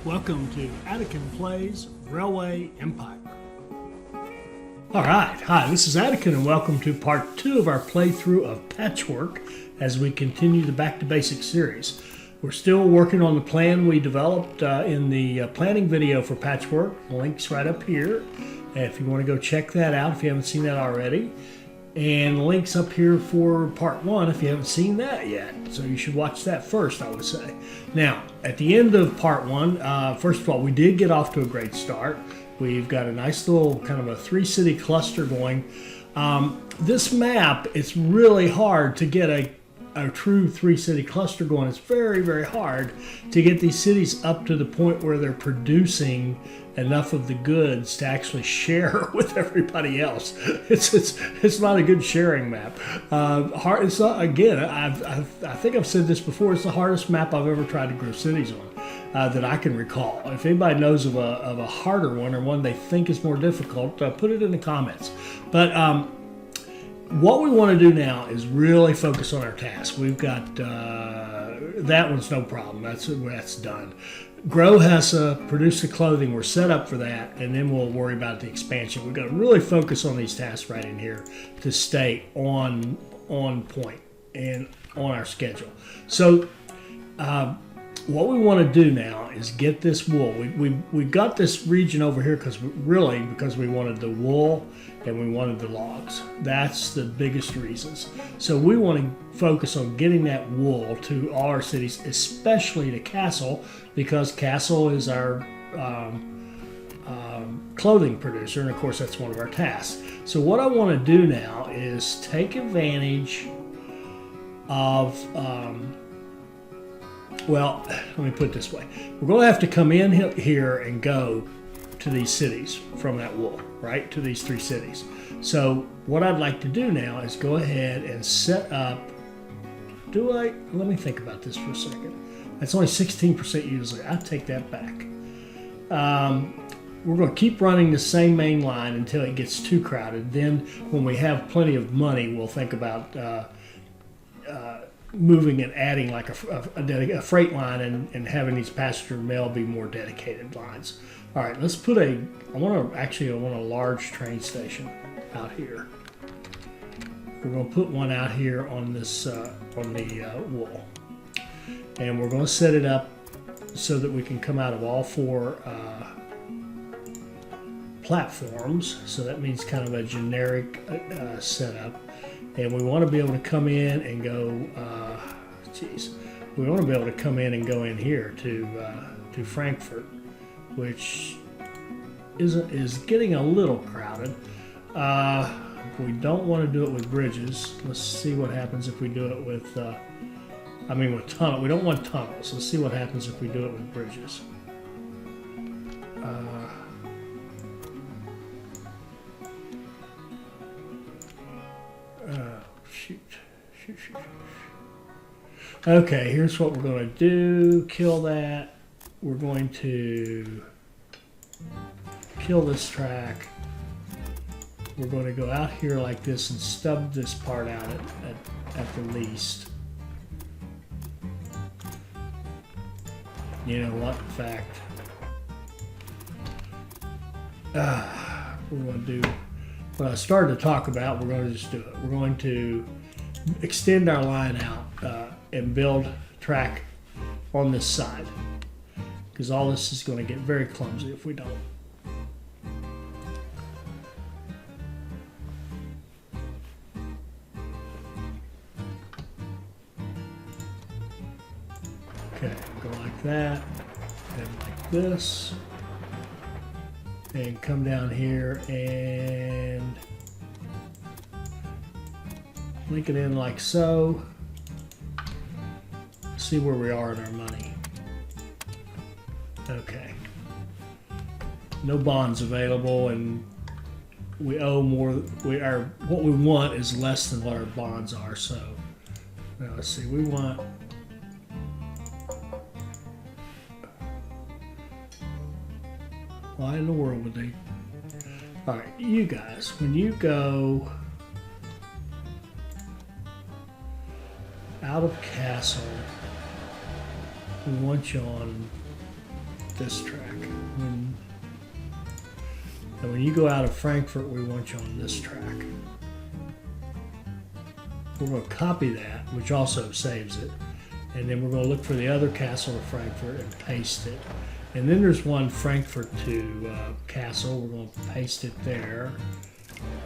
Welcome to Attican Plays Railway Empire. Alright, hi, this is Attican and welcome to part 2 of our playthrough of Patchwork as we continue the Back to Basics series. We're still working on the plan we developed in the planning video for Patchwork. The link's right up here if you want to go check that out if you haven't seen that already. And the link's up here for part 1 if you haven't seen that yet. So you should watch that first, I would say. Now, at the end of part 1, first of all, we did get off to a great start. We've got a nice little kind of a 3-city cluster going. This map, it's really hard to get a true 3-city cluster going. It's very, very hard to get these cities up to the point where they're producing enough of the goods to actually share with everybody else. It's not a good sharing map. It's not, again, I think I've said this before. It's the hardest map I've ever tried to grow cities on that I can recall. If anybody knows of a harder one or one they think is more difficult, put it in the comments. But what we want to do now is really focus on our task. We've got that one's no problem. That's done. Grow Hesse, produce the clothing. We're set up for that, and then we'll worry about the expansion. We've got to really focus on these tasks right in here to stay on point and on our schedule. So what we want to do now is get this wool. We got this region over here because we wanted the wool and we wanted the logs. That's the biggest reasons. So we want to focus on getting that wool to all our cities, especially to Castle, because Castle is our clothing producer, and of course that's one of our tasks. So what I want to do now is take advantage of well, let me put it this way. We're going to have to come in here and go to these cities from that wool, right? To these 3 cities. So what I'd like to do now is go ahead and set up, let me think about this for a second. That's only 16% usually. I'll take that back. We're going to keep running the same main line until it gets too crowded. Then when we have plenty of money, we'll think about moving and adding like a freight line and having these passenger mail be more dedicated lines. All right, let's put I want a large train station out here. We're going to put one out here on this on the wool, and we're going to set it up so that we can come out of all 4 platforms. So that means kind of a generic setup. And we want to be able to come in and go, we want to be able to come in and go in here to Frankfurt, which is getting a little crowded. We don't want to do it with bridges. Let's see what happens if we do it with, with tunnel. We don't want tunnels. Let's see what happens if we do it with bridges. Shoot. Okay, here's what we're going to do. Kill that. We're going to kill this track. We're going to go out here like this and stub this part out at the least. You know what? In fact, we're going to do what I started to talk about. We're going to just do it. We're going to extend our line out and build track on this side, because all this is going to get very clumsy if we don't. Okay, go like that, and like this, and come down here and link it in like so. See where we are in our money. Okay. No bonds available, and we owe more. What we want is less than what our bonds are. So now let's see. We want. Why in the world would they? All right, you guys. When you go out of Castle, we want you on this track. And when you go out of Frankfurt, we want you on this track. We're going to copy that, which also saves it. And then we're going to look for the other castle of Frankfurt and paste it. And then there's one Frankfurt to Castle. We're going to paste it there.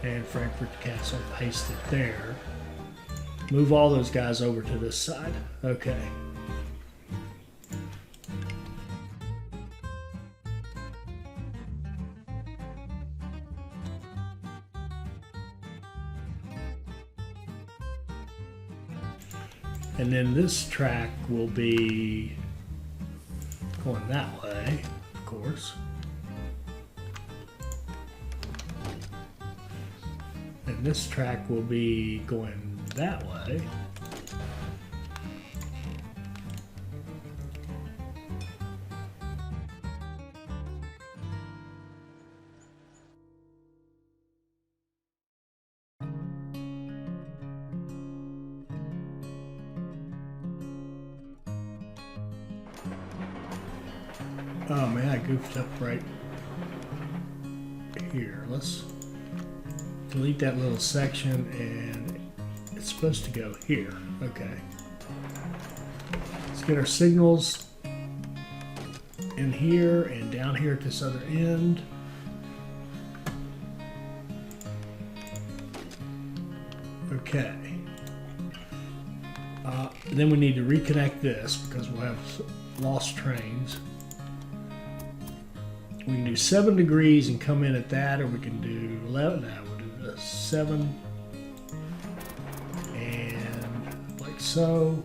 And Frankfurt to Castle, paste it there. Move all those guys over to this side. Okay. And then this track will be going that way, of course. And this track will be going that way. Oh man, I goofed up right here. Let's delete that little section, and it's supposed to go here. Okay. Let's get our signals in here and down here at this other end. Okay. Then we need to reconnect this because we'll have lost trains. We can do 7 degrees and come in at that, or we can do 11. Now we'll do the 7 and like so.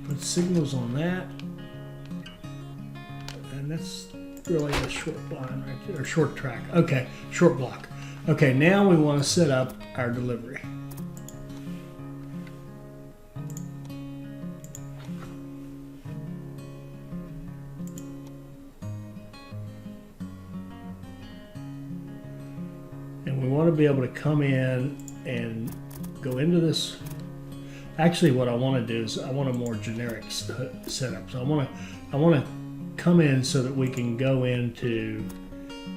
Put signals on that, and that's really a short line right there, or short track. Okay, short block. Okay, now we want to set up our delivery. And we want to be able to come in and go into this. Actually, what I want to do is I want a more generic setup. So I want to come in so that we can go into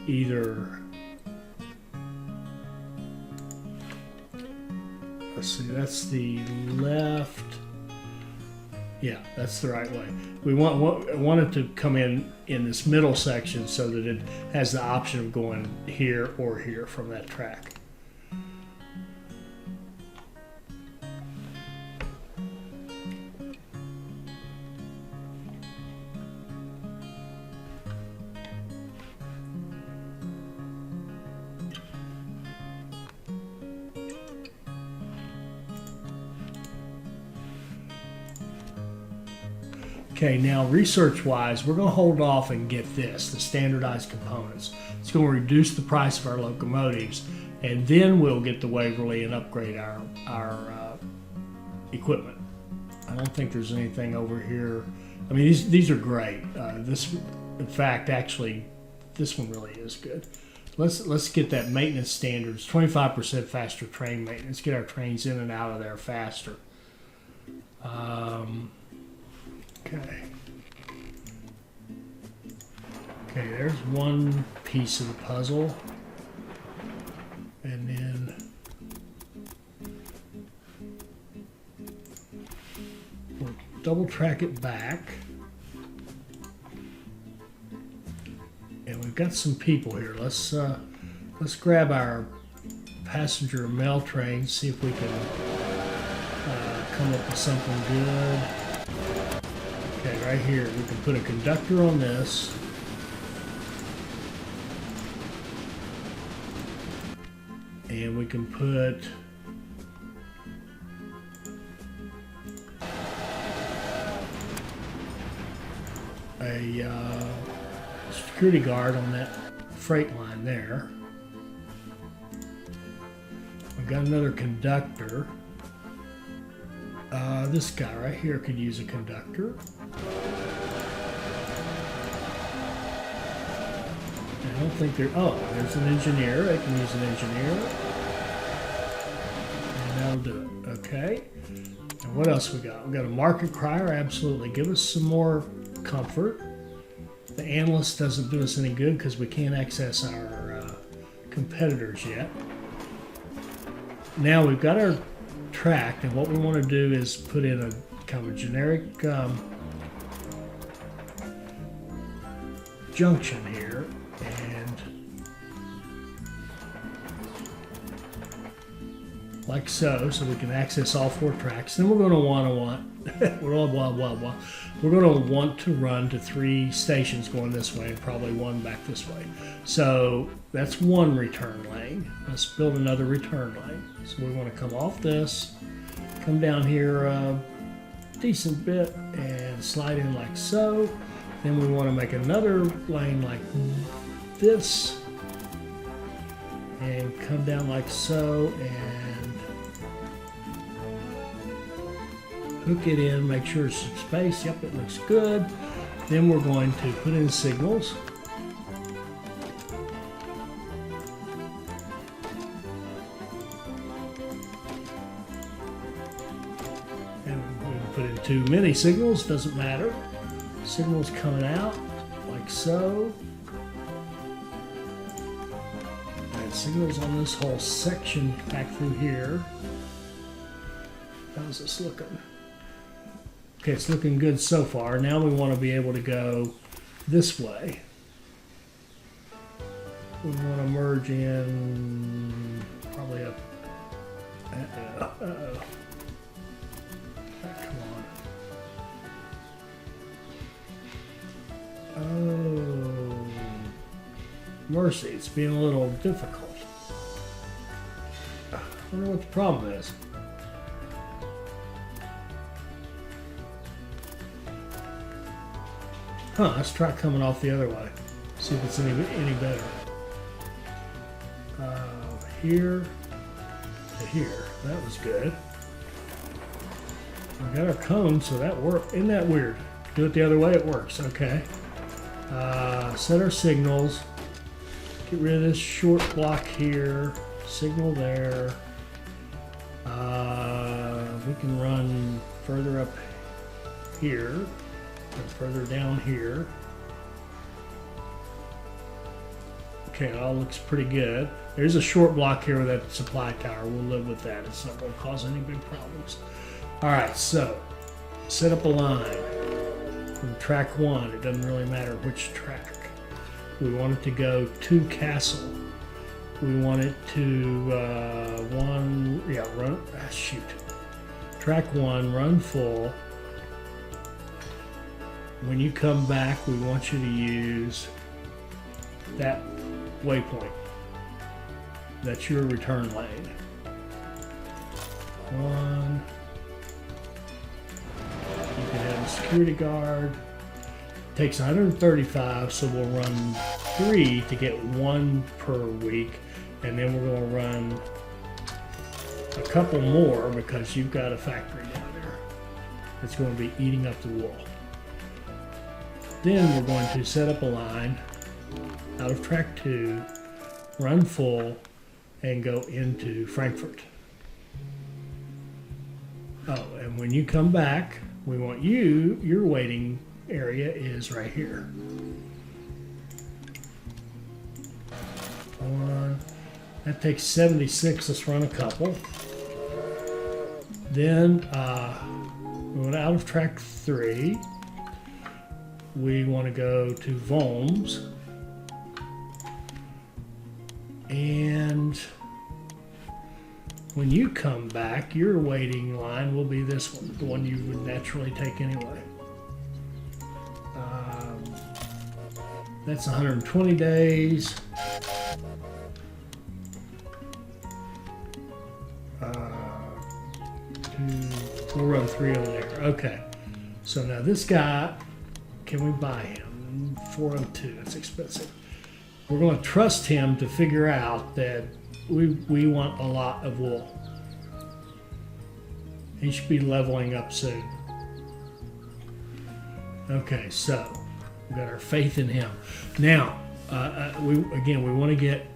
either, let's see, that's the left. Yeah, that's the right way. We want it to come in this middle section so that it has the option of going here or here from that track. Okay, now research-wise, we're going to hold off and get this, the standardized components. It's going to reduce the price of our locomotives, and then we'll get to Waverly and upgrade our equipment. I don't think there's anything over here. I mean, these are great. In fact, actually, this one really is good. Let's get that maintenance standards, 25% faster train maintenance. Get our trains in and out of there faster. Okay. Okay, there's one piece of the puzzle. And then we'll double track it back. And we've got some people here. Let's grab our passenger mail train, see if we can come up with something good. Okay, right here, we can put a conductor on this. And we can put a security guard on that freight line there. We've got another conductor. This guy right here could use a conductor. I don't think there. Oh, there's an engineer. I can use an engineer. And that'll do it. Okay. And what else we got? We got a market crier. Absolutely. Give us some more comfort. The analyst doesn't do us any good because we can't access our competitors yet. Now we've got our tract, and what we want to do is put in a kind of a generic junction here, and like so we can access all 4 tracks. Then we're going to want we're going to want to run to 3 stations going this way and probably 1 back this way. So that's 1 return lane. Let's build another return lane. So we want to come off this, come down here a decent bit and slide in like so. Then we want to make another lane like this and come down like so and hook it in, make sure there's some space. Yep, it looks good. Then we're going to put in signals. And we can put in too many signals, doesn't matter. Signals coming out like so. And signals on this whole section back through here. How's this looking? Okay, it's looking good so far. Now we want to be able to go this way. We want to merge in probably up. Uh-oh. Come on. Oh, mercy, it's being a little difficult. I wonder what the problem is. Huh, let's try coming off the other way. See if it's any better. Here to here. That was good. We got our cone, so that worked. Isn't that weird? Do it the other way, it works. Okay. Set our signals. Get rid of this short block here. Signal there. We can run further up here and further down here. Okay, it all looks pretty good. There's a short block here with that supply tower. We'll live with that. It's not going to cause any big problems. All right, so set up a line from track 1. It doesn't really matter which track. We want it to go to Castle. We want it to track 1, run full. When you come back, we want you to use that waypoint. That's your return lane. 1. You can have a security guard. Takes 135, so we'll run 3 to get 1 per week, and then we're going to run a couple more because you've got a factory down there that's going to be eating up the wool. Then we're going to set up a line out of track 2, run full, and go into Frankfurt. Oh, and when you come back, we want your waiting area is right here. 4. That takes 76. Let's run a couple. Then we went out of track 3. We want to go to Worms. And when you come back, your waiting line will be this one, the one you would naturally take anyway. That's 120 days. We'll run 3 over there. Okay. So now this guy, can we buy him? 402. That's expensive. We're going to trust him to figure out that we want a lot of wool. He should be leveling up soon. Okay, so we got our faith in him. Now, we want to get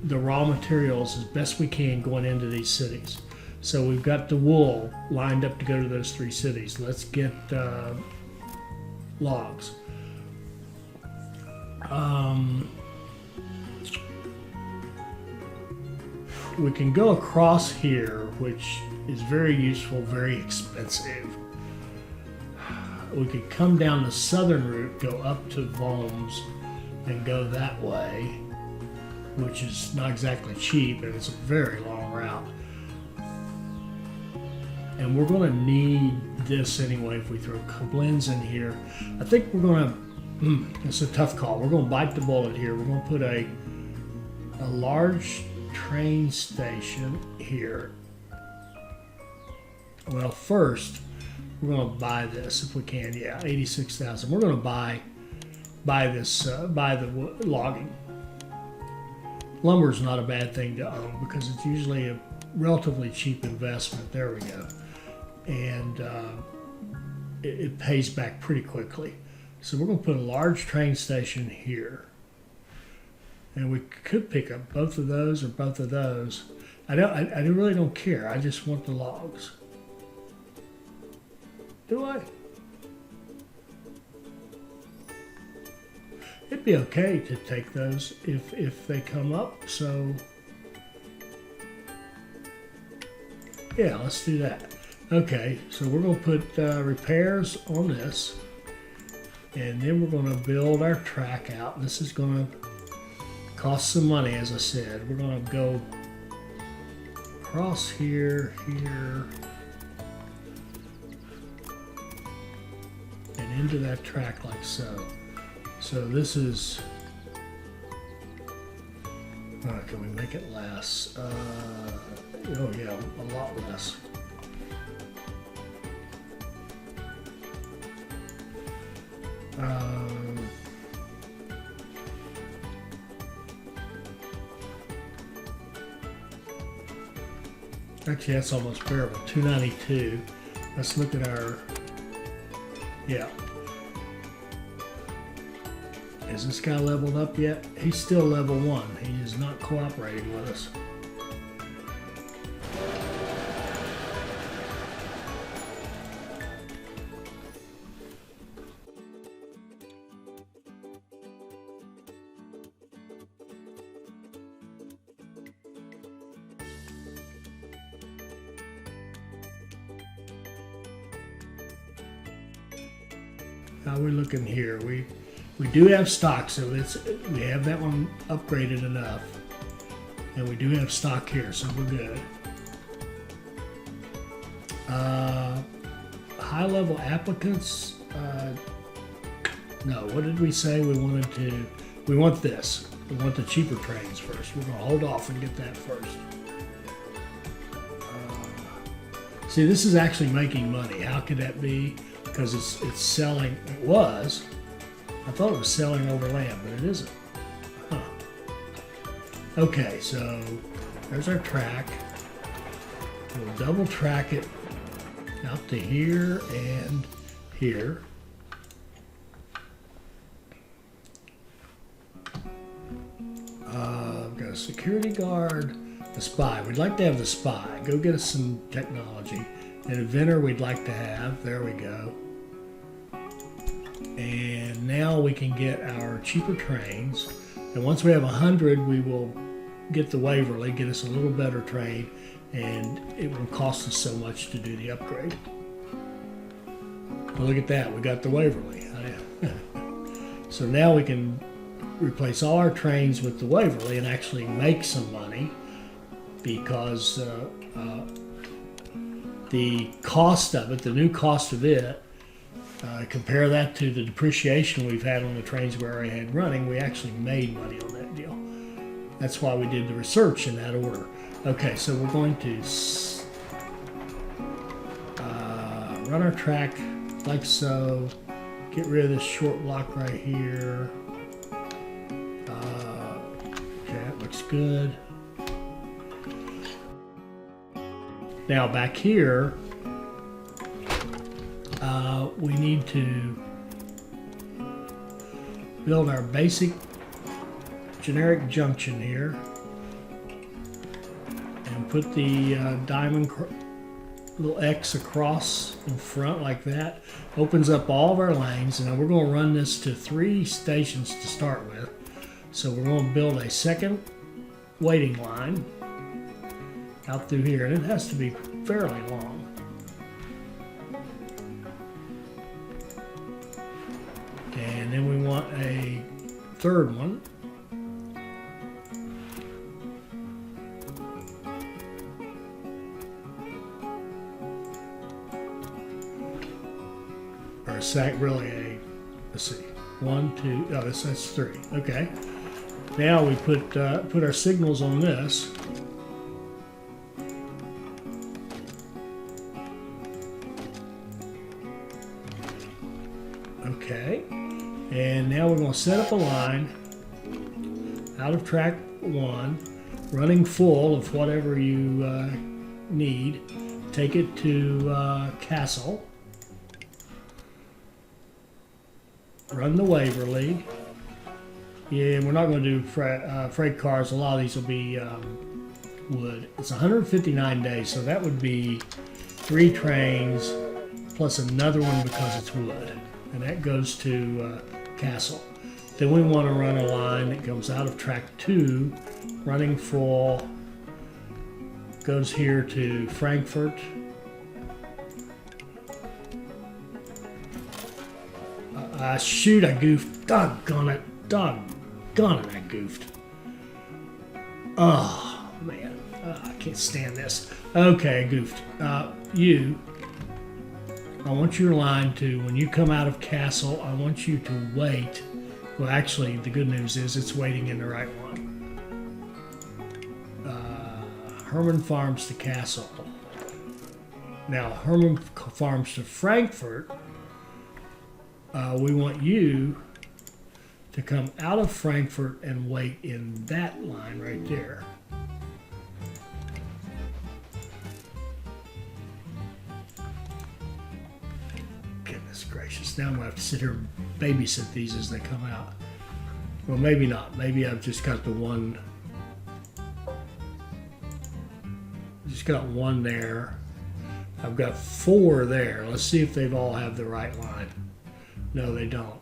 the raw materials as best we can going into these cities. So we've got the wool lined up to go to those 3 cities. Let's get logs. We can go across here, which is very useful, very expensive. We could come down the southern route, go up to Worms, and go that way, which is not exactly cheap, and it's a very long route. And we're going to need this anyway if we throw Koblenz in here. I think we're going to, it's a tough call. We're going to bite the bullet here. We're going to put a large train station here. Well, first, we're going to buy this if we can. Yeah, 86,000. We're going to buy this, buy the logging. Lumber is not a bad thing to own because it's usually a relatively cheap investment. There we go. And it pays back pretty quickly. So we're going to put a large train station here. And we could pick up both of those or both of those. I really don't care. I just want the logs. Do I? It'd be okay to take those if they come up. So yeah, let's do that. Okay, so we're going to put repairs on this, and then we're going to build our track out. This is going to cost some money, as I said. We're going to go across here, here, and into that track like so. So this is, can we make it less? Oh yeah, a lot less. Actually, that's almost bearable. 292. Let's look at our, yeah. Is this guy leveled up yet? He's still level 1. He is not cooperating with us. How are we looking here? We do have stock, so we have that one upgraded enough, and we do have stock here, so we're good. High level applicants. No, what did we say we wanted to? We want this. We want the cheaper trains first. We're going to hold off and get that first. See, this is actually making money. How could that be? Because it's selling. It was. I thought it was selling over land, but it isn't. Huh. Okay, so there's our track. We'll double track it out to here and here. I've got a security guard, a spy. We'd like to have the spy. Go get us some technology. An inventor we'd like to have. There we go. And now we can get our cheaper trains. And once we have 100, we will get the Waverly, get us a little better train, and it will cost us so much to do the upgrade. Well, look at that, we got the Waverly. So now we can replace all our trains with the Waverly and actually make some money, because the cost of it, the new cost of it, compare that to the depreciation we've had on the trains we already had running, we actually made money on that deal. That's why we did the research in that order. Okay, so we're going to run our track like so, get rid of this short block right here. Okay, that looks good. Now back here, we need to build our basic generic Junction here. And put the diamond little X across in front like that. Opens up all of our lanes, and now we're going to run this to 3 stations to start with. So we're going to build a second waiting line out through here, and it has to be fairly long. And then we want a third one. Or let's see, 1, 2, oh, that's 3. Okay. Now we put our signals on this. Okay. And now we're going to set up a line out of track 1, running full of whatever you need. Take it to Castle. Run the Waverly. Yeah, we're not going to do freight cars. A lot of these will be wood. It's 159 days, so that would be 3 trains plus another one because it's wood. And that goes to Castle. Then we want to run a line that comes out of track 2, running full, goes here to Frankfurt. Shoot, I goofed. Doggone it, I goofed. Oh, man. I can't stand this. Okay, I goofed. I want your line to, when you come out of Castle, I want you to wait. Well, actually, the good news is it's waiting in the right one. Herman Farms to Castle. Now, Herman Farms to Frankfurt, we want you to come out of Frankfurt and wait in that line right there. Goodness gracious. Now I'm going to have to sit here and babysit these as they come out. Well, maybe not. Maybe I've just got the one. Just got one there. I've got 4 there. Let's see if they've all have the right line. No, they don't.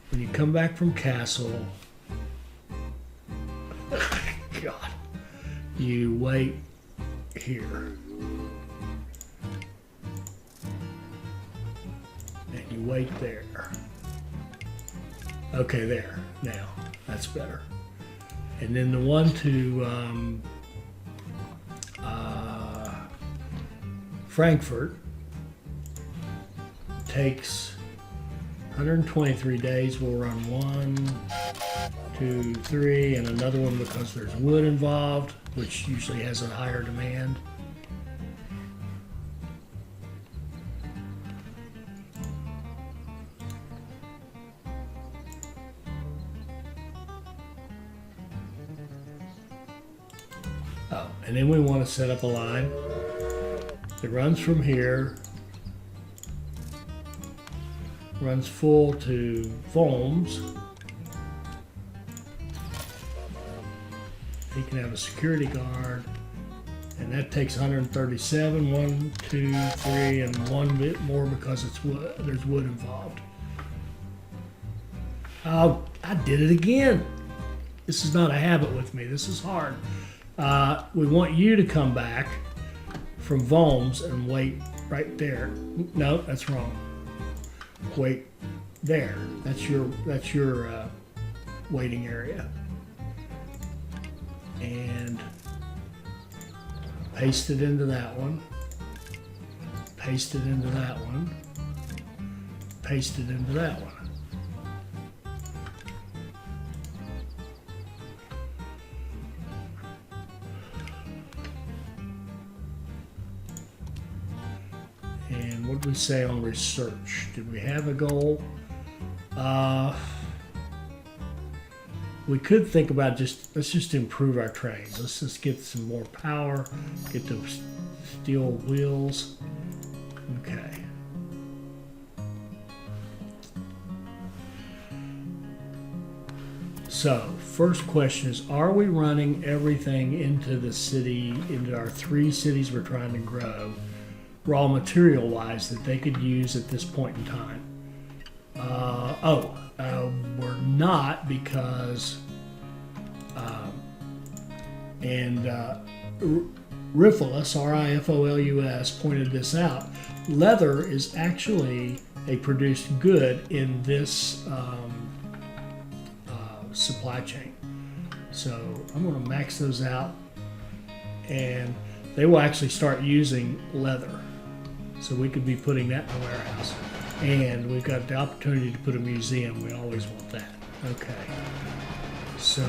When you come back from Castle, God, you wait here. And you wait there. Okay, there. Now, that's better. And then the one to Frankfurt takes 123 days. We'll run 1, 2, 3, and another one because there's wood involved, which usually has a higher demand. Oh, and then we want to set up a line that runs from here, runs full to Volms. He can have a security guard, and that takes 137. 1, 2, 3, and 1 bit more because it's wood. There's wood involved. Oh, I did it again. This is not a habit with me. This is hard. We want you to come back from Volms and wait right there. No, that's wrong. Wait there. That's your waiting area. And paste it into that one. Paste it into that one. Paste it into that one. And what did we say on research? Did we have a goal? We could think about let's just improve our trains. Let's just get some more power, get those steel wheels. Okay. So, first question is, are we running everything into the city, into our 3 cities we're trying to grow, raw material wise, that they could use at this point in time? We're not, because Rifolus, Rifolus, pointed this out. Leather is actually a produced good in this supply chain. So I'm going to max those out, and they will actually start using leather. So we could be putting that in the warehouse. And we've got the opportunity to put a museum. We always want that. Okay. So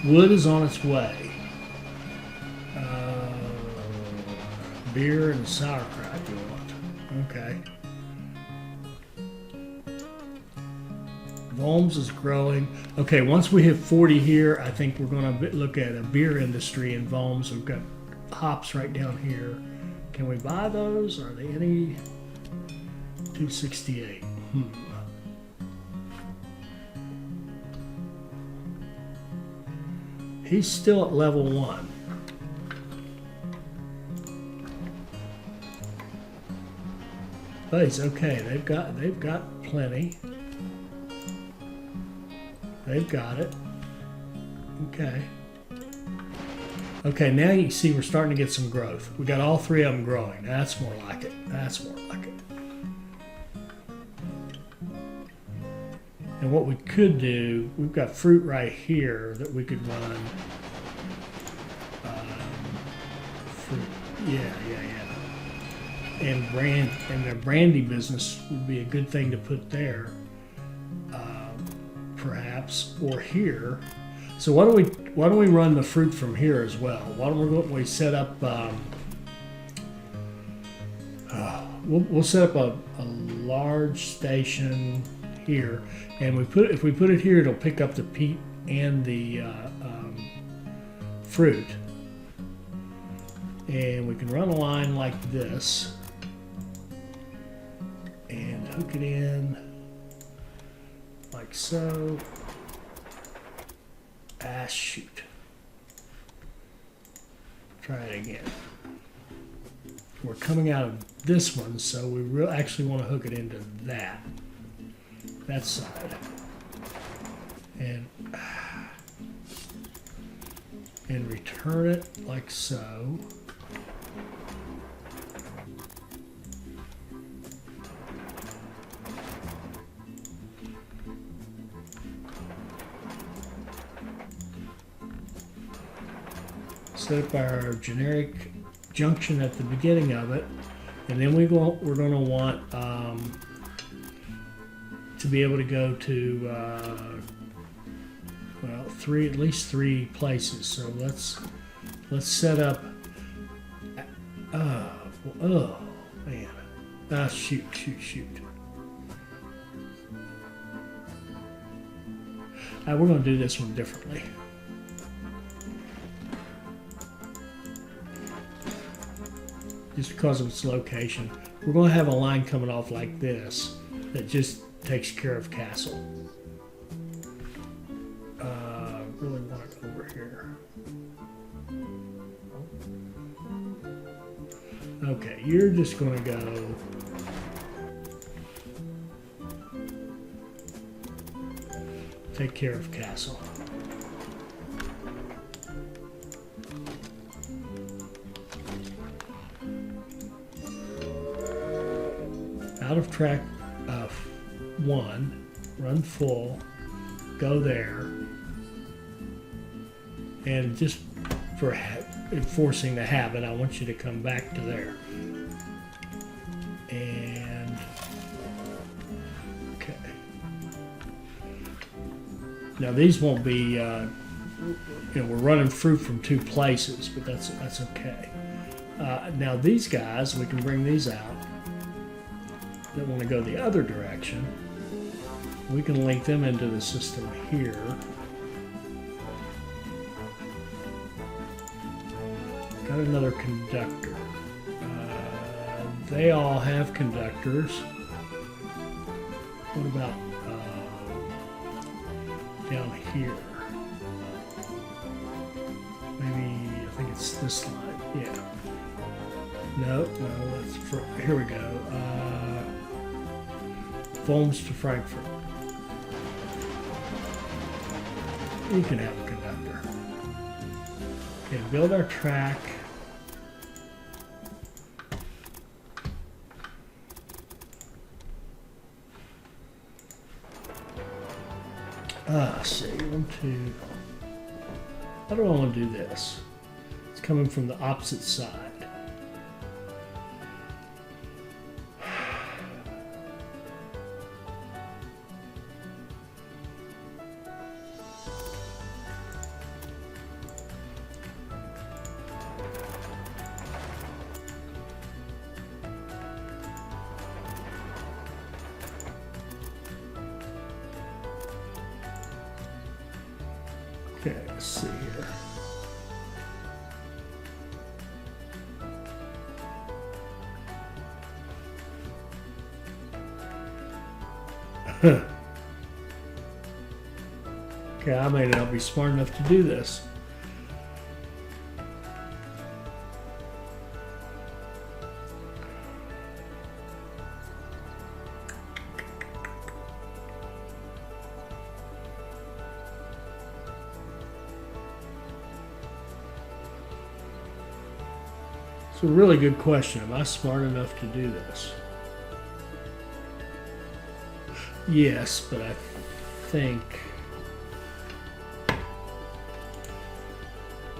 wood is on its way. Beer and sauerkraut you want. Okay. Worms is growing. Okay, once we hit 40 here, I think we're going to look at a beer industry in Worms. We've got hops right down here. Can we buy those? Are they any? 268. He's still at level 1. But he's okay. They've got plenty. They've got it. Okay. Okay, now you can see we're starting to get some growth. We got all 3 of them growing. That's more like it. That's more like it. And what we could do, we've got fruit right here that we could run. Fruit. Yeah. And the brandy business would be a good thing to put there, perhaps, or here. So why don't we run the fruit from here as well? Why don't we set up? We'll set up a large station here, and if we put it here, it'll pick up the peat and the fruit, and we can run a line like this and hook it in like so. Shoot. Try it again. We're coming out of this one, so we actually want to hook it into that side, and return it like so. Set up our generic junction at the beginning of it, and then we're going to want to be able to go to at least three places. So let's set up. Oh man! Shoot! We're going to do this one differently. Just because of its location, we're going to have a line coming off like this that just takes care of Castle. Really want it over here. Okay, you're just going to go take care of Castle. Out of track 1, run full, go there, and just for enforcing the habit, I want you to come back to there. And okay. Now these won't be, we're running fruit from 2 places, but that's okay. Now these guys, we can bring these out. That want to go the other direction, we can link them into the system here. Got another conductor. They all have conductors. What about down here. Maybe, I think it's this line, yeah. No, here we go. Worms to Frankfurt. You can have a conductor. Okay, build our track. See, 1, 2. How do I want to do this? It's coming from the opposite side. Okay, let's see here. Okay, I may not be smart enough to do this. It's a really good question. Am I smart enough to do this? Yes, but I think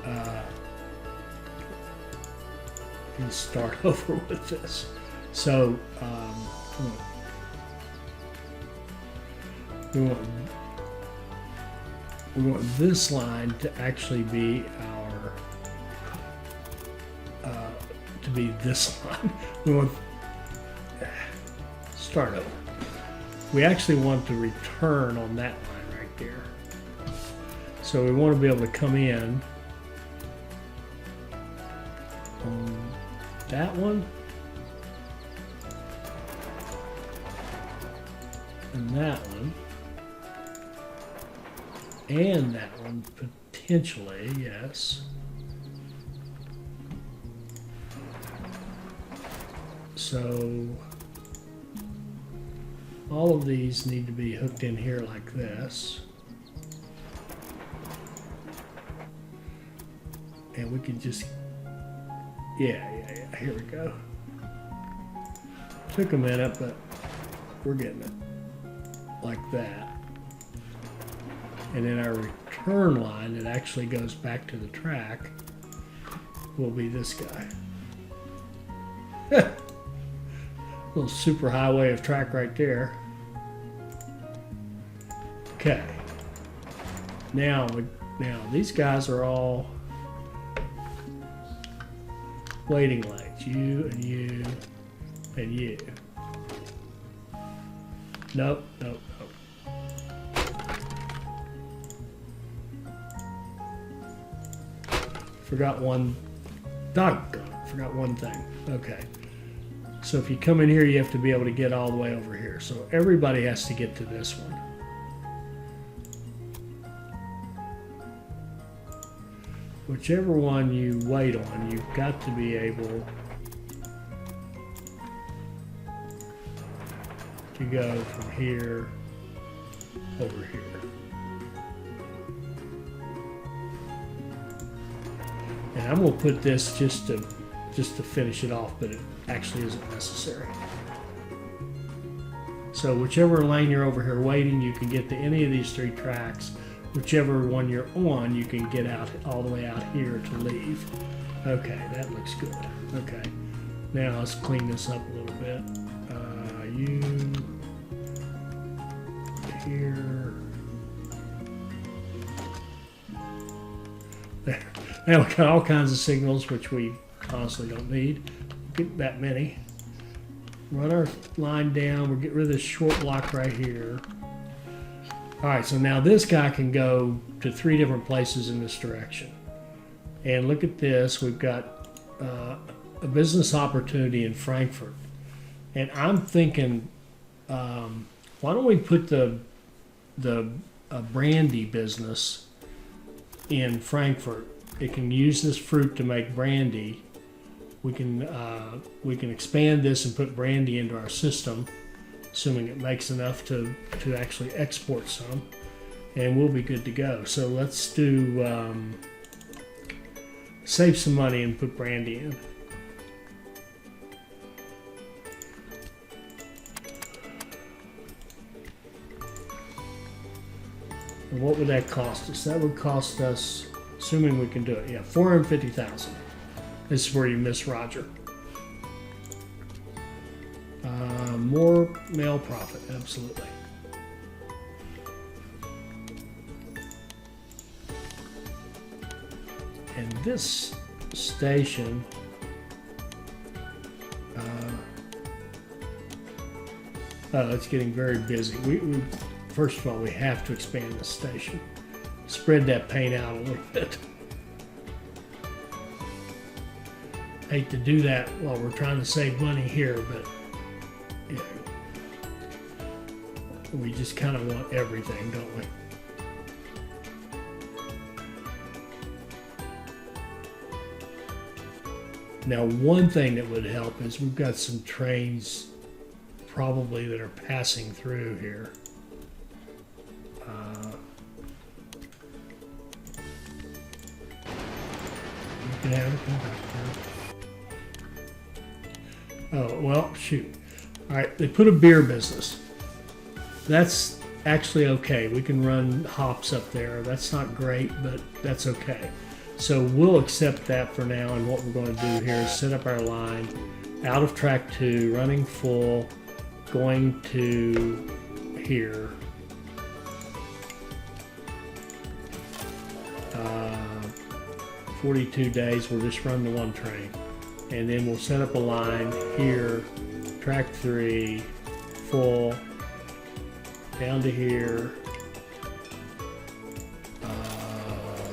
we can start over with this. So we want this line to actually be this line. We want start over. We actually want to return on that line right there. So we want to be able to come in on that one and that one and that one potentially, yes. So all of these need to be hooked in here like this. And we can just, yeah, here we go. Took a minute, but we're getting it like that. And then our return line that actually goes back to the track will be this guy. Little super highway of track right there. Okay. Now these guys are all waiting lanes. You and you and you. Nope. Forgot one. Doggone. Forgot one thing. Okay. So if you come in here, you have to be able to get all the way over here. So everybody has to get to this one. Whichever one you wait on, you've got to be able to go from here over here. And I'm going to put this just to finish it off, but it actually isn't necessary. So whichever lane you're over here waiting, you can get to any of these three tracks. Whichever one you're on, you can get out all the way out here to leave. Okay, that looks good. Okay, now let's clean this up a little bit. You here. There. Now we got all kinds of signals, which we honestly don't need. Get that many. Run our line down. We'll get rid of this short block right here. All right, so now this guy can go to 3 different places in this direction. And look at this. We've got a business opportunity in Frankfurt. And I'm thinking, why don't we put the a brandy business in Frankfurt. It can use this fruit to make brandy. We can expand this and put brandy into our system, assuming it makes enough to actually export some, and we'll be good to go. So let's do save some money and put brandy in. And what would that cost us? That would cost us, assuming we can do it, yeah, $450,000. This is where you miss Roger. More mail profit, absolutely. And this station, oh, it's getting very busy. We first of all, we have to expand this station. Spread that paint out a little bit. Hate to do that while we're trying to save money here, but yeah, we just kind of want everything, don't we? Now, one thing that would help is we've got some trains probably that are passing through here. You can have it come back there. Oh, well, shoot. All right, they put a beer business. That's actually okay. We can run hops up there. That's not great, but that's okay. So we'll accept that for now, and what we're going to do here is set up our line out of track 2, running full, going to here. 42 days, we'll just run the one train. And then we'll set up a line here, track 3, full, down to here.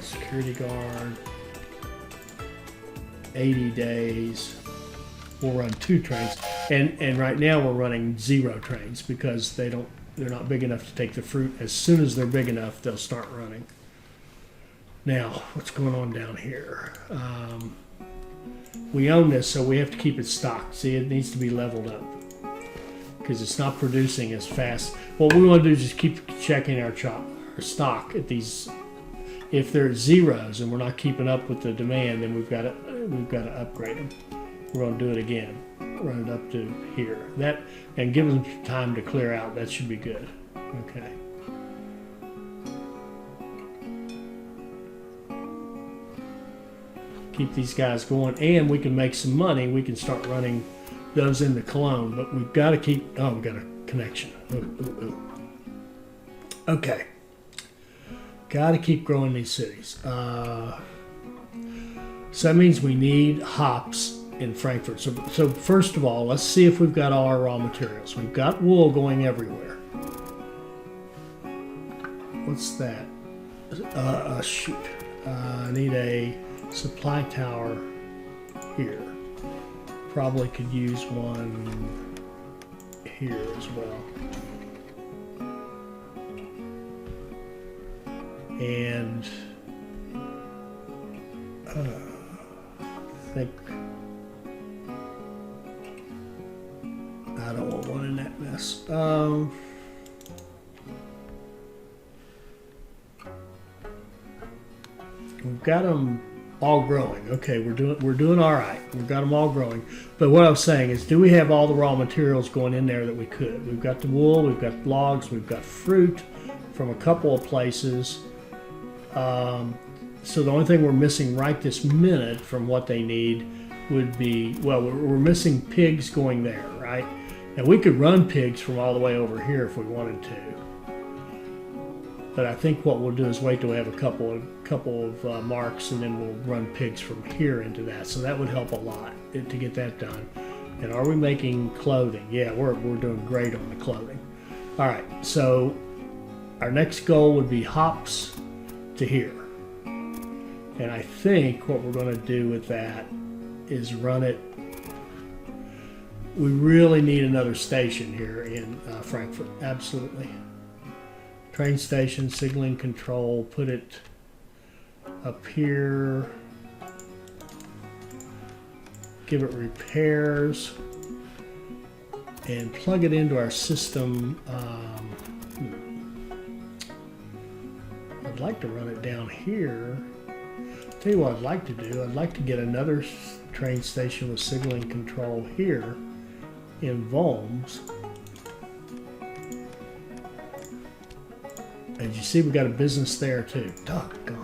Security guard, 80 days. We'll run 2 trains, and right now we're running 0 trains because they're not big enough to take the fruit. As soon as they're big enough, they'll start running. Now, what's going on down here? We own this, so we have to keep it stocked. See, it needs to be leveled up because it's not producing as fast. What we want to do is just keep checking our stock at these. If they're zeros and we're not keeping up with the demand, then we've got to upgrade them. We're going to do it again. Run it up to here. That, and give them time to clear out. That should be good. Okay. Keep these guys going, and we can make some money. We can start running those into Cologne, but we've got to keep. Oh, we've got a connection. Okay. Got to keep growing these cities. So that means we need hops in Frankfurt. So first of all, let's see if we've got all our raw materials. We've got wool going everywhere. What's that? Shoot. I need a supply tower here. Probably could use one here as well. And I think I don't want one in that mess. We've got them all growing. Okay, we're doing all right. We've got them all growing. But what I was saying is, do we have all the raw materials going in there that we could? We've got the wool, we've got logs, we've got fruit from a couple of places. So the only thing we're missing right this minute from what they need would be, well, we're missing pigs going there, right? And we could run pigs from all the way over here if we wanted to. But I think what we'll do is wait till we have a couple of marks, and then we'll run pigs from here into that. So that would help a lot to get that done. And are we making clothing? Yeah, we're doing great on the clothing. All right, so our next goal would be hops to here. And I think what we're going to do with that is run it. We really need another station here in Frankfurt, absolutely. Train station, signaling control, put it up here. Give it repairs. And plug it into our system. I'd like to run it down here. Tell you what I'd like to do. I'd like to get another train station with signaling control here in Worms. As you see, we got a business there too. Doggone.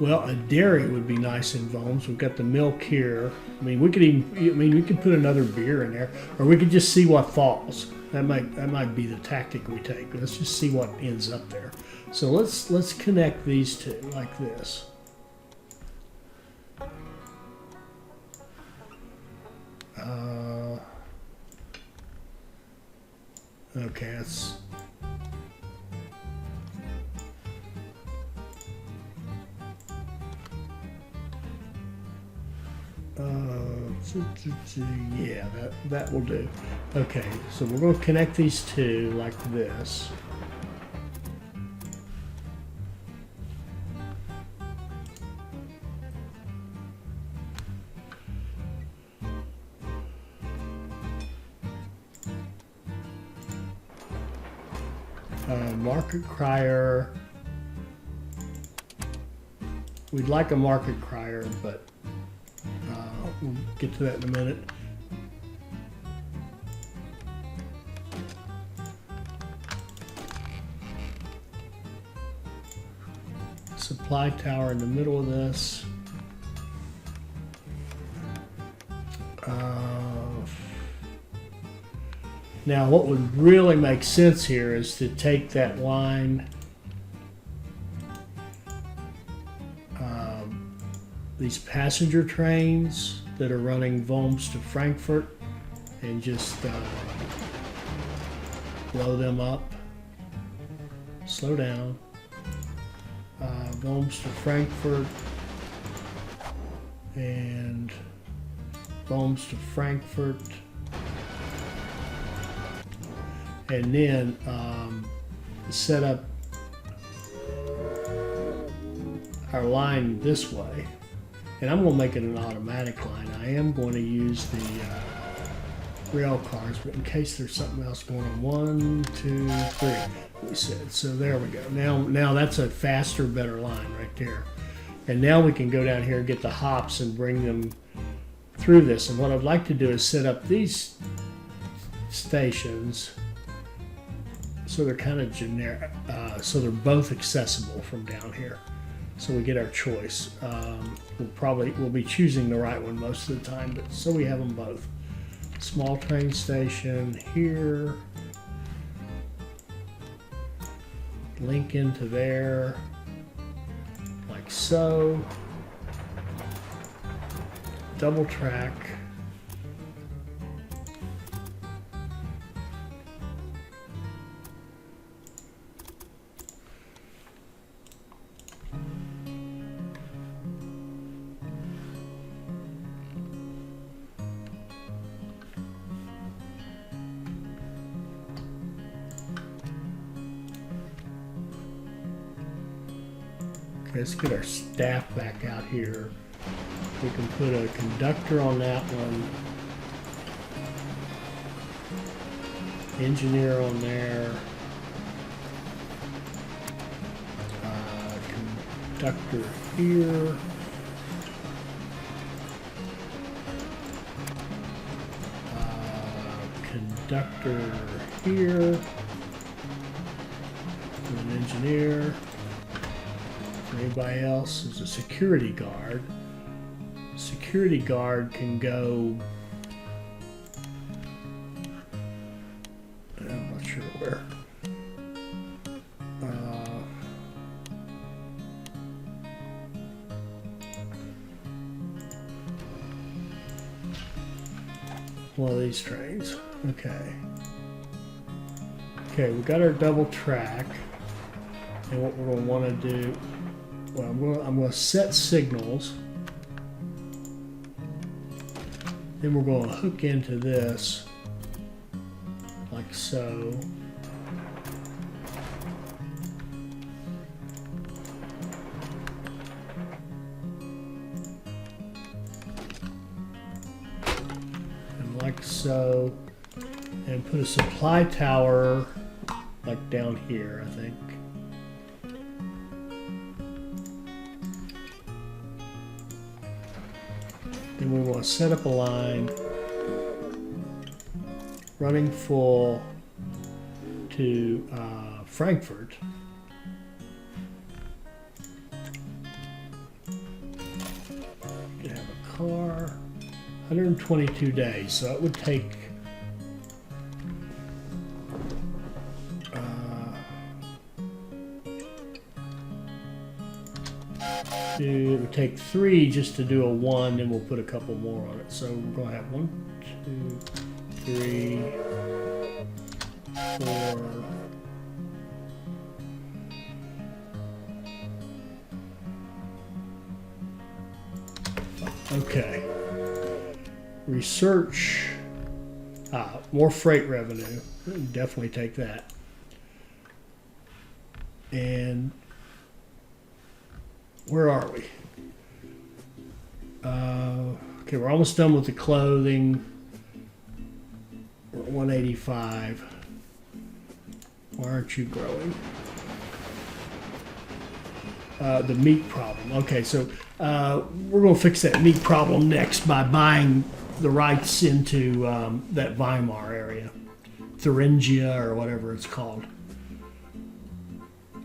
Well, a dairy would be nice in Worms. We've got the milk here. I mean, we could we could put another beer in there, or we could just see what falls. That might be the tactic we take. Let's just see what ends up there. So let's connect these two like this. Okay, that's. Yeah, that will do. Okay, so we're going to connect these two like this. Market crier. We'd like a market crier, but we'll get to that in a minute. Supply tower in the middle of this. Now what would really make sense here is to take that line, these passenger trains that are running Worms to Frankfurt, and just blow them up. Slow down. Worms to Frankfurt and Worms to Frankfurt. And then set up our line this way. And I'm going to make it an automatic line. I am going to use the rail cars, but in case there's something else going on. 1, 2, 3, we said. So there we go. Now that's a faster, better line right there. And now we can go down here and get the hops and bring them through this. And what I'd like to do is set up these stations so they're kind of generic, so they're both accessible from down here. So we get our choice. We'll be choosing the right one most of the time, but so we have them both. Small train station here. Link into there, like so. Double track. Let's get our staff back out here. We can put a conductor on that one. Engineer on there. Conductor here. Conductor here. An engineer. Anybody else is a security guard. Security guard can go, I'm not sure where. One of these trains. Okay. Okay, we got our double track. And what we're going to want to do well, I'm going to set signals. Then we're going to hook into this like so. And like so. And put a supply tower like down here, I think. Then we want to set up a line running full to Frankfurt. You have a car, 122 days, so it would take it would take 3 just to do a 1, then we'll put a couple more on it. So we're going to have 1, 2, 3, 4. Okay. Research. More freight revenue. Definitely take that. And where are we? Okay, we're almost done with the clothing. We're at 185. Why aren't you growing? The meat problem. Okay, so we're going to fix that meat problem next by buying the rights into that Weimar area. Thuringia or whatever it's called.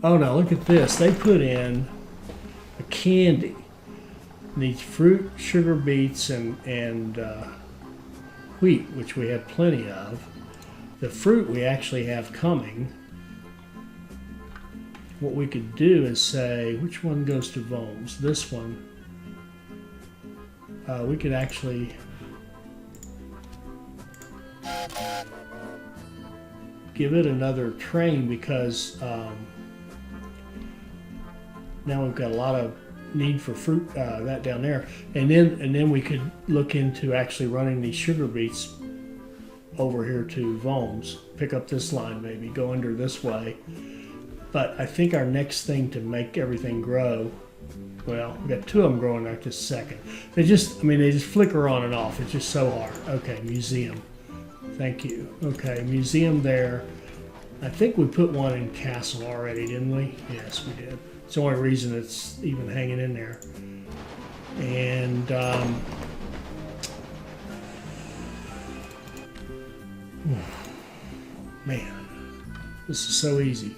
Oh no, look at this. They put in a candy. Needs fruit, sugar beets, and wheat, which we have plenty of. The fruit we actually have coming. What we could do is say, which one goes to Vomes? This one. We could actually give it another train because now we've got a lot of need for fruit that down there, and then we could look into actually running these sugar beets over here to Vomes. Pick up this line, maybe go under this way. But I think our next thing to make everything grow, well, we got 2 of them growing right this second. They just flicker on and off. It's just so hard. Okay, museum. Thank you. Okay, museum there. I think we put one in Castle already, didn't we? Yes, we did. It's the only reason it's even hanging in there. And man, this is so easy.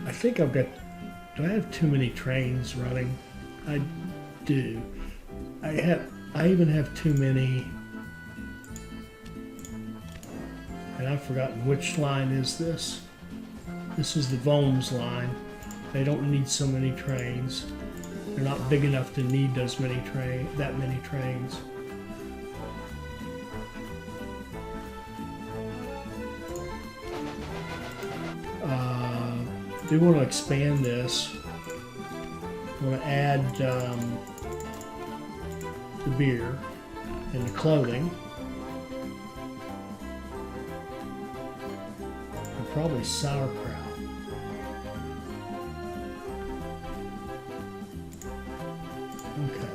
I think I've got, do I have too many trains running? I do. I even have too many, and I've forgotten which line is this. This is the Vomes line. They don't need so many trains. They're not big enough to need that many trains. I do want to expand this. I want to add the beer and the clothing. And probably sauerkraut. Okay.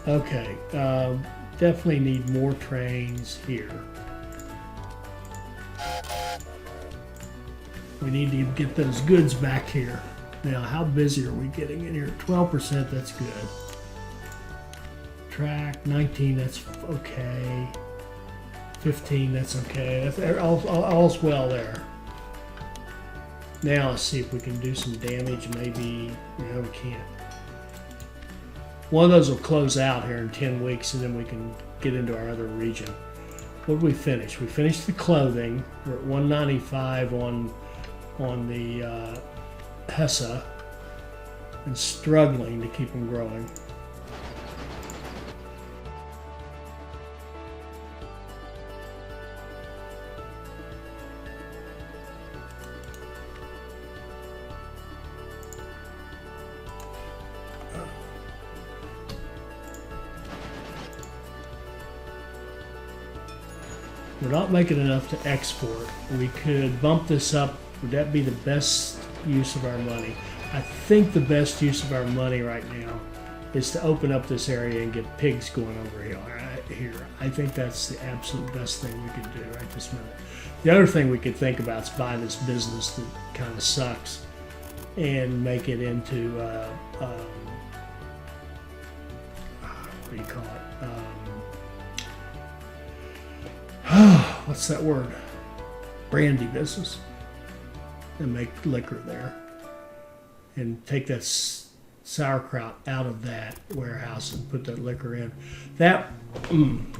Okay, definitely need more trains here. We need to get those goods back here. Now, how busy are we getting in here? 12%, that's good. track. 19, that's okay. 15, that's okay. That's all's well there. Now let's see if we can do some damage. Maybe, no, we can't. One of those will close out here in 10 weeks, and then we can get into our other region. What did we finish? We finished the clothing. We're at 195 on the Hesse, and struggling to keep them growing. We're not making enough to export. We could bump this up. Would that be the best use of our money? I think the best use of our money right now is to open up this area and get pigs going over here. I think that's the absolute best thing we could do right this minute. The other thing we could think about is buy this business that kind of sucks and make it into, what do you call it? What's that word? Brandy business. And make liquor there. And take that sauerkraut out of that warehouse and put that liquor in. That,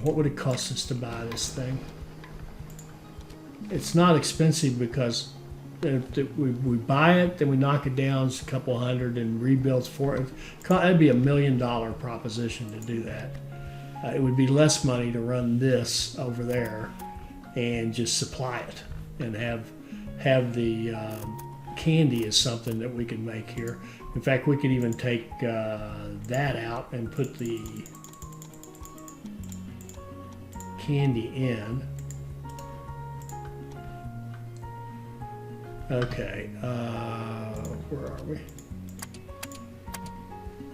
what would it cost us to buy this thing? It's not expensive because we buy it, then we knock it down, it's a couple hundred, and rebuilds for it. That'd be $1 million proposition to do that. It would be less money to run this over there and just supply it and have the candy as something that we can make here. In fact, we could even take that out and put the candy in. Okay, where are we?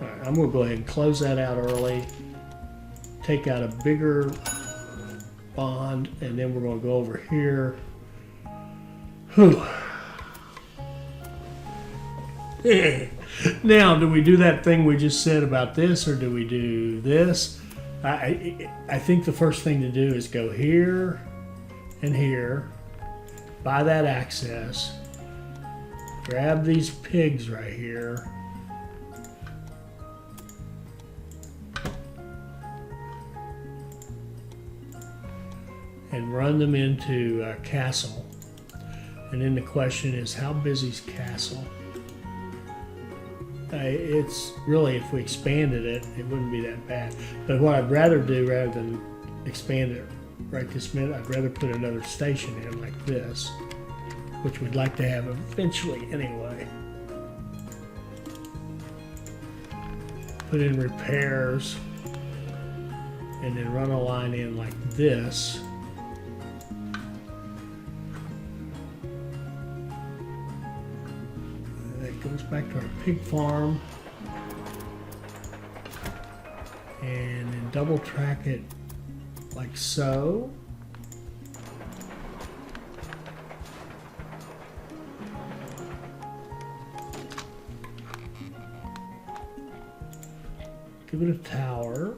All right, I'm gonna go ahead and close that out early. Take out a bigger bond, and then we're going to go over here. Whew. Now, do we do that thing we just said about this, or do we do this? I think the first thing to do is go here and here, buy that access, grab these pigs right here, and run them into Castle. And then the question is, how busy's Castle? It's really, if we expanded it, it wouldn't be that bad. But what I'd rather do, rather than expand it right this minute, I'd rather put another station in like this, which we'd like to have eventually anyway. Put in repairs, and then run a line in like this. Goes back to our pig farm, and then double track it like so. Give it a tower.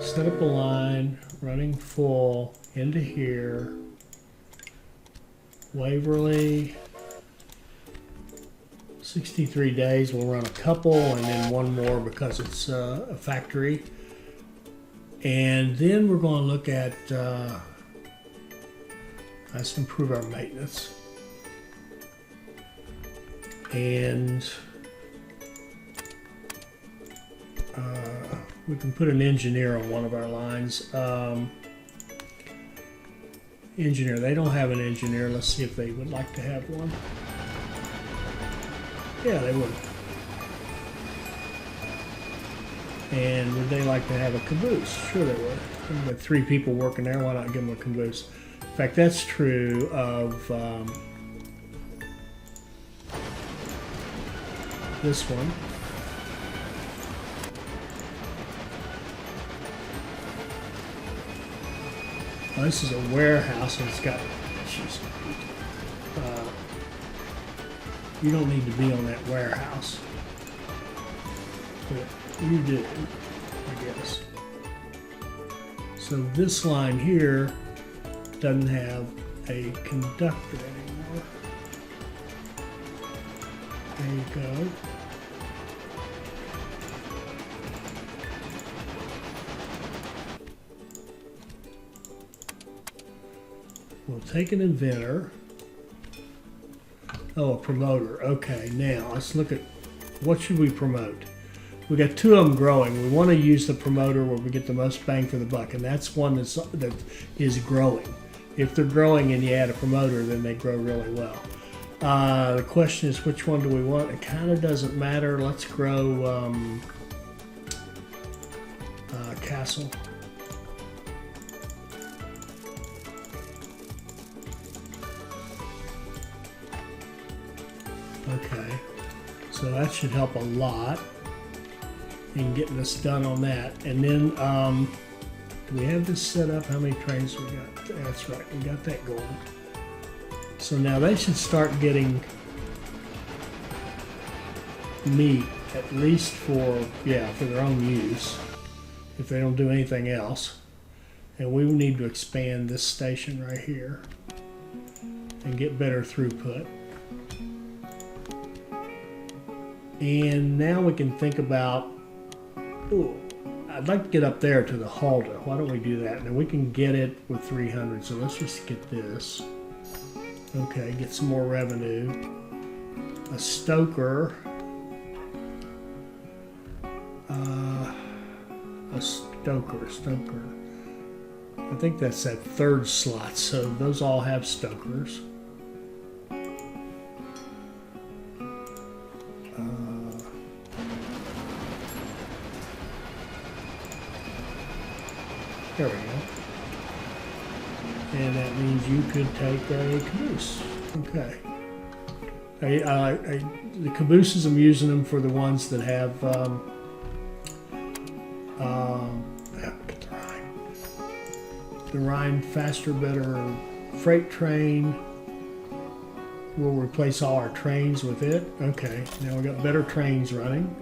Set up a line running full into here. Waverly, 63 days, we'll run a couple and then one more because it's a factory. And then we're going to look at, let's improve our maintenance. And we can put an engineer on one of our lines. Engineer, they don't have an engineer. Let's see if they would like to have one. Yeah, they would. And would they like to have a caboose? Sure they would. We've got 3 people working there. Why not give them a caboose? In fact, that's true of this one. Well, this is a warehouse, and it's got, you don't need to be on that warehouse. but you do, I guess. So this line here doesn't have a conductor anymore. There you go. We'll take an inventor. Oh, a promoter. Okay, now let's look at what should we promote. We got two of them growing. We want to use the promoter where we get the most bang for the buck, and that's one that is growing. If they're growing and you add a promoter, then they grow really well. The question is, which one do we want? It kind of doesn't matter. Let's grow Castle. Okay, so that should help a lot in getting us done on that. And then, do we have this set up? How many trains we got? That's right, we got that going. So now they should start getting meat, at least for their own use, if they don't do anything else. And we need to expand this station right here and get better throughput. And now we can think about, ooh, I'd like to get up there to the halter. Why don't we do that? Now we can get it with 300, so let's just get this. Okay, get some more revenue. A stoker. A stoker. I think that's that third slot, so those all have stokers. There we go. And that means you could take a caboose. Okay. The cabooses, I'm using them for the ones that have the Rhine faster, better freight train. We'll replace all our trains with it. Okay, now we got better trains running.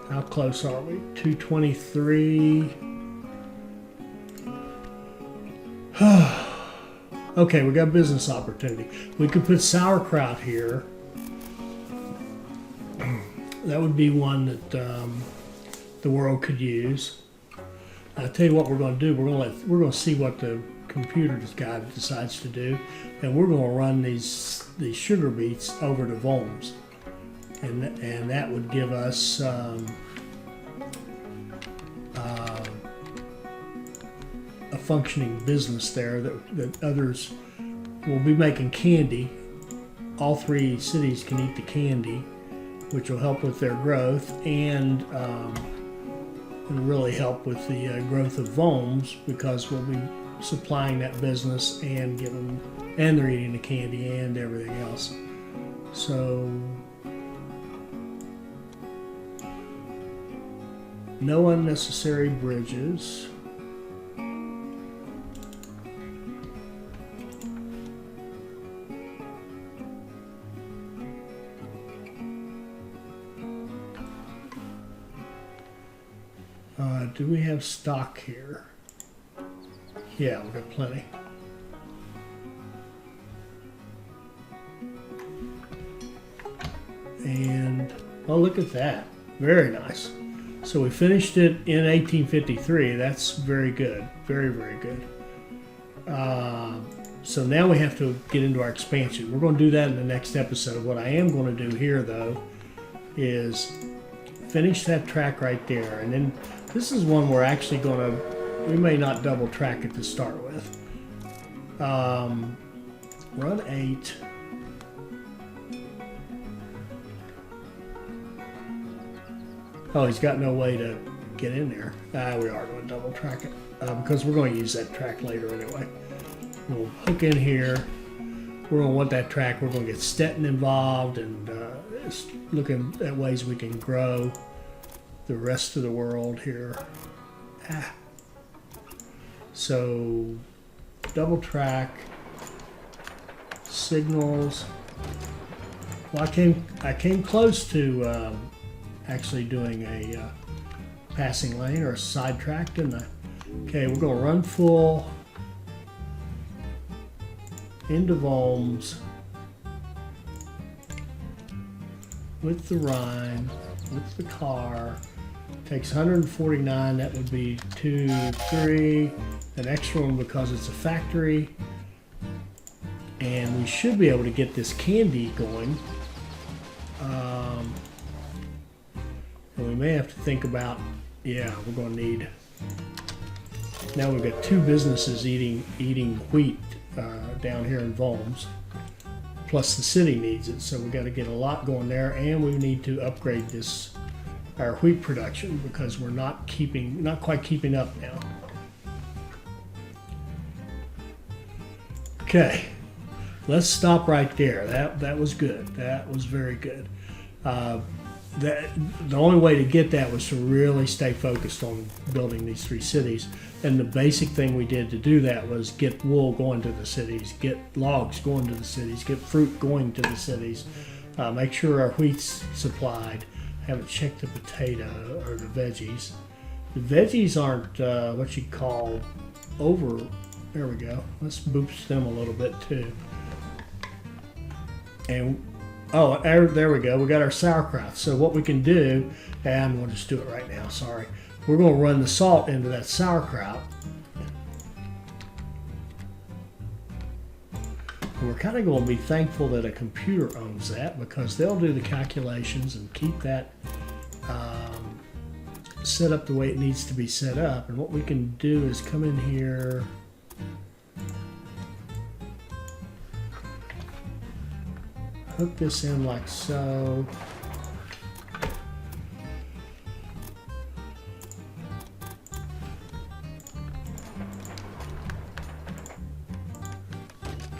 How close are we? 223. Okay, we got business opportunity. We could put sauerkraut here. That would be one that the world could use. I'll tell you what we're going to do. We're going to see what the computer guy decides to do, and we're going to run these sugar beets over to Worms, and that would give us a functioning business there that others will be making candy. All three cities can eat the candy, which will help with their growth and really help with the growth of Worms, because we'll be supplying that business and they're eating the candy and everything else. So no unnecessary bridges. Do we have stock here? Yeah, we've got plenty. And, oh, look at that. Very nice. So we finished it in 1853. That's very good. Very, very good. So now we have to get into our expansion. We're going to do that in the next episode. What I am going to do here, though, is finish that track right there. And then this is one we're actually going to, we may not double track it to start with. Run 8. Oh, he's got no way to get in there. We are going to double track it because we're going to use that track later anyway. We'll hook in here. We're going to want that track. We're going to get Stettin involved and looking at ways we can grow the rest of the world here. So double track, signals. Well, I came close to actually doing a passing lane or a sidetrack, didn't I? Okay, we're going to run full into Volms with the Rhine, with the car. Takes 149, that would be 2, 3, an extra one because it's a factory. And we should be able to get this candy going. And we may have to think about, yeah, we're going to need, now we've got 2 businesses eating wheat down here in Volms. Plus the city needs it, so we've got to get a lot going there, and we need to upgrade our wheat production because we're not quite keeping up now. Okay, let's stop right there. That was good. That was very good. The only way to get that was to really stay focused on building these 3 cities. And the basic thing we did to do that was get wool going to the cities, get logs going to the cities, get fruit going to the cities, make sure our wheat's supplied. Haven't checked the potato or the veggies. The veggies aren't what you call over. There we go. Let's boost them a little bit too. And oh, there we go. We got our sauerkraut. So what we can do, and I'm going to just do it right now. Sorry. We're going to run the salt into that sauerkraut. And we're kind of going to be thankful that a computer owns that because they'll do the calculations and keep that set up the way it needs to be set up. And what we can do is come in here. Hook this in like so.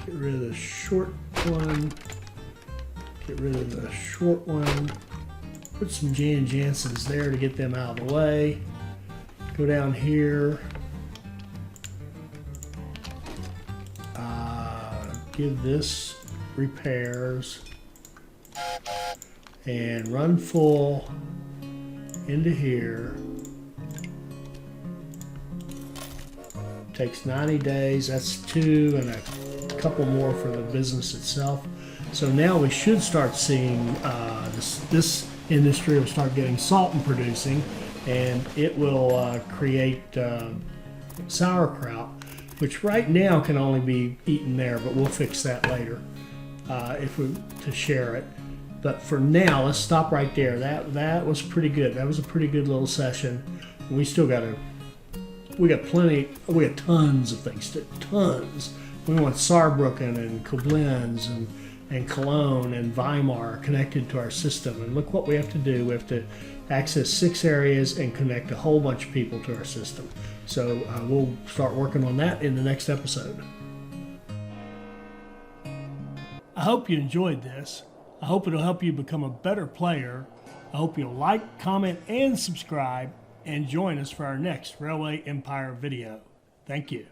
Get rid of the short one. Get rid of the short one. Put some Jan Jansens there to get them out of the way. Go down here. Give this repairs. And run full into here. Takes 90 days. That's 2 and a couple more for the business itself. So now we should start seeing this industry will start getting salt and producing, and it will create sauerkraut, which right now can only be eaten there, but we'll fix that later to share it. But for now, let's stop right there. That was pretty good. That was a pretty good little session. We still got tons of things tons. We want Saarbrücken and Koblenz and Cologne and Weimar connected to our system. And look what we have to do. We have to access 6 areas and connect a whole bunch of people to our system. So we'll start working on that in the next episode. I hope you enjoyed this. I hope it'll help you become a better player. I hope you'll like, comment, and subscribe, and join us for our next Railway Empire video. Thank you.